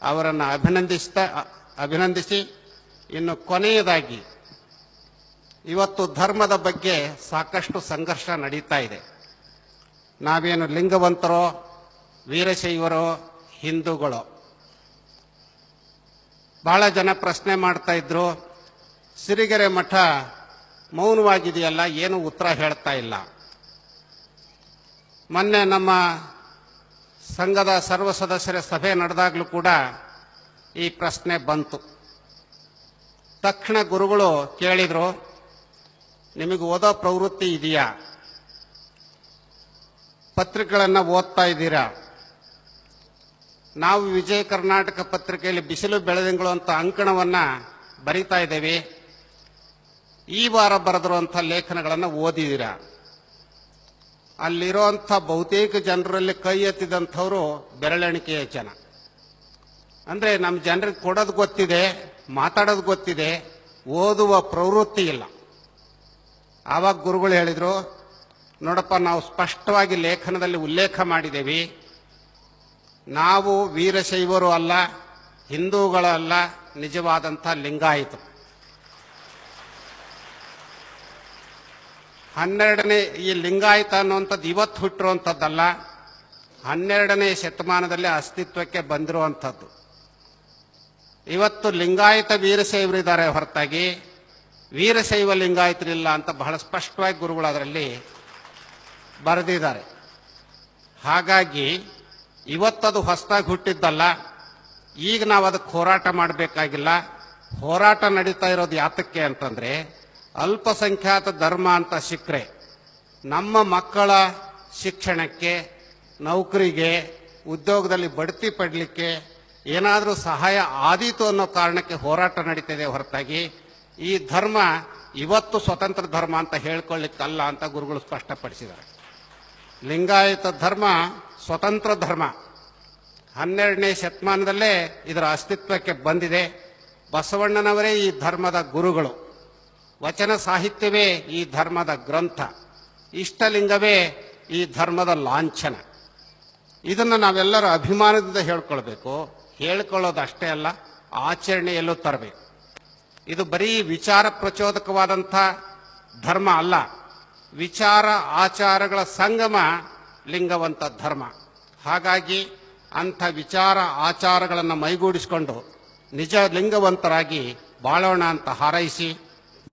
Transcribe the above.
ಅವರನ್ನು ಅಭಿನಂದಿಸಿ ಇನ್ನು ಕೊನೆಯದಾಗಿ ಇವತ್ತು ಧರ್ಮದ ಬಗ್ಗೆ ಸಾಕಷ್ಟು ಸಂಘರ್ಷ ನಡೀತಾ ಇದೆ. ನಾವೇನು ಲಿಂಗವಂತರೋ, ವೀರಶೈವರೋ, ಹಿಂದೂಗಳೋ, ಬಹಳ ಜನ ಪ್ರಶ್ನೆ ಮಾಡ್ತಾ ಇದ್ರು, ಸಿರಿಗೆರೆ ಮಠ ಮೌನವಾಗಿದೆಯಲ್ಲ, ಏನು ಉತ್ತರ ಹೇಳ್ತಾ ಇಲ್ಲ. ಮೊನ್ನೆ ನಮ್ಮ ಸಂಘದ ಸರ್ವ ಸದಸ್ಯರ ಸಭೆ ನಡೆದಾಗಲೂ ಕೂಡ ಈ ಪ್ರಶ್ನೆ ಬಂತು. ತಕ್ಷಣ ಗುರುಗಳು ಕೇಳಿದ್ರು, ನಿಮಗೆ ಓದೋ ಪ್ರವೃತ್ತಿ ಇದೆಯಾ? ಪತ್ರಿಕೆಗಳನ್ನು ಓದ್ತಾ ಇದ್ದೀರಾ? ನಾವು ವಿಜಯ ಕರ್ನಾಟಕ ಪತ್ರಿಕೆಯಲ್ಲಿ ಬಿಸಿಲು ಬೆಳದಿಂಗಳು ಅಂತ ಅಂಕಣವನ್ನ ಬರಿತಾ ಇದ್ದೇವೆ. ಈ ವಾರ ಬರೆದಿರುವಂಥ ಲೇಖನಗಳನ್ನು ಓದಿದ್ದೀರಾ? ಅಲ್ಲಿರುವಂಥ ಬಹುತೇಕ ಜನರಲ್ಲಿ ಕೈ ಎತ್ತಿದಂಥವರು ಬೆರಳೆಣಿಕೆಯ ಜನ. ಅಂದ್ರೆ ನಮ್ಮ ಜನರಿಗೆ ಕೊಡೋದು ಗೊತ್ತಿದೆ, ಮಾತಾಡೋದು ಗೊತ್ತಿದೆ, ಓದುವ ಪ್ರವೃತ್ತಿ ಇಲ್ಲ. ಆವಾಗ ಗುರುಗಳು ಹೇಳಿದ್ರು, ನೋಡಪ್ಪ, ನಾವು ಸ್ಪಷ್ಟವಾಗಿ ಲೇಖನದಲ್ಲಿ ಉಲ್ಲೇಖ ಮಾಡಿದ್ದೇವೆ, ನಾವು ವೀರಶೈವರು ಅಲ್ಲ, ಹಿಂದೂಗಳಲ್ಲ, ನಿಜವಾದಂಥ ಲಿಂಗಾಯಿತು. 12ನೇ ಈ ಲಿಂಗಾಯತ ಅನ್ನುವಂಥದ್ದು ಇವತ್ತು ಹುಟ್ಟಿರುವಂಥದ್ದಲ್ಲ, 12ನೇ ಶತಮಾನದಲ್ಲಿ ಅಸ್ತಿತ್ವಕ್ಕೆ ಬಂದಿರುವಂಥದ್ದು. ಇವತ್ತು ಲಿಂಗಾಯತ ವೀರಶೈವರಿದ್ದಾರೆ ಹೊರತಾಗಿ ವೀರಶೈವ ಲಿಂಗಾಯತರಿಲ್ಲ ಅಂತ ಬಹಳ ಸ್ಪಷ್ಟವಾಗಿ ಗುರುಗಳು ಅದರಲ್ಲಿ ಬರೆದಿದ್ದಾರೆ. ಹಾಗಾಗಿ ಇವತ್ತದು ಹೊಸದಾಗಿ ಹುಟ್ಟಿದ್ದಲ್ಲ. ಈಗ ನಾವು ಅದಕ್ಕೆ ಹೋರಾಟ ಮಾಡಬೇಕಾಗಿಲ್ಲ. ಹೋರಾಟ ನಡೀತಾ ಇರೋದು ಯಾತಕ್ಕೆ ಅಂತಂದ್ರೆ, ಅಲ್ಪಸಂಖ್ಯಾತ ಧರ್ಮ ಅಂತ ಸಿಕ್ಕರೆ ನಮ್ಮ ಮಕ್ಕಳ ಶಿಕ್ಷಣಕ್ಕೆ, ನೌಕರಿಗೆ, ಉದ್ಯೋಗದಲ್ಲಿ ಬಡ್ತಿ ಪಡಲಿಕ್ಕೆ ಏನಾದರೂ ಸಹಾಯ ಆದೀತು ಅನ್ನೋ ಕಾರಣಕ್ಕೆ ಹೋರಾಟ ನಡೀತಿದೆ ಹೊರತಾಗಿ ಈ ಧರ್ಮ ಇವತ್ತು ಸ್ವತಂತ್ರ ಧರ್ಮ ಅಂತ ಹೇಳ್ಕೊಳ್ಳಿಕ್ಕಲ್ಲ ಅಂತ ಗುರುಗಳು ಸ್ಪಷ್ಟಪಡಿಸಿದ್ದಾರೆ. ಲಿಂಗಾಯತ ಧರ್ಮ ಸ್ವತಂತ್ರ ಧರ್ಮ. 12ನೇ ಶತಮಾನದಲ್ಲೇ ಇದರ ಅಸ್ತಿತ್ವಕ್ಕೆ ಬಂದಿದೆ. ಬಸವಣ್ಣನವರೇ ಈ ಧರ್ಮದ ಗುರುಗಳು. ವಚನ ಸಾಹಿತ್ಯವೇ ಈ ಧರ್ಮದ ಗ್ರಂಥ. ಇಷ್ಟಲಿಂಗವೇ ಈ ಧರ್ಮದ ಲಾಂಛನ. ಇದನ್ನು ನಾವೆಲ್ಲರೂ ಅಭಿಮಾನದಿಂದ ಹೇಳ್ಕೊಳ್ಬೇಕು. ಹೇಳ್ಕೊಳ್ಳೋದಷ್ಟೇ ಅಲ್ಲ, ಆಚರಣೆಯಲ್ಲೂ ತರಬೇಕು. ಇದು ಬರೀ ವಿಚಾರ ಪ್ರಚೋದಕವಾದಂಥ ಧರ್ಮ ಅಲ್ಲ, ವಿಚಾರ ಆಚಾರಗಳ ಸಂಗಮ ಲಿಂಗವಂತ ಧರ್ಮ. ಹಾಗಾಗಿ ಅಂಥ ವಿಚಾರ ಆಚಾರಗಳನ್ನು ಮೈಗೂಡಿಸಿಕೊಂಡು ನಿಜ ಲಿಂಗವಂತರಾಗಿ ಬಾಳೋಣ ಅಂತ ಹಾರೈಸಿ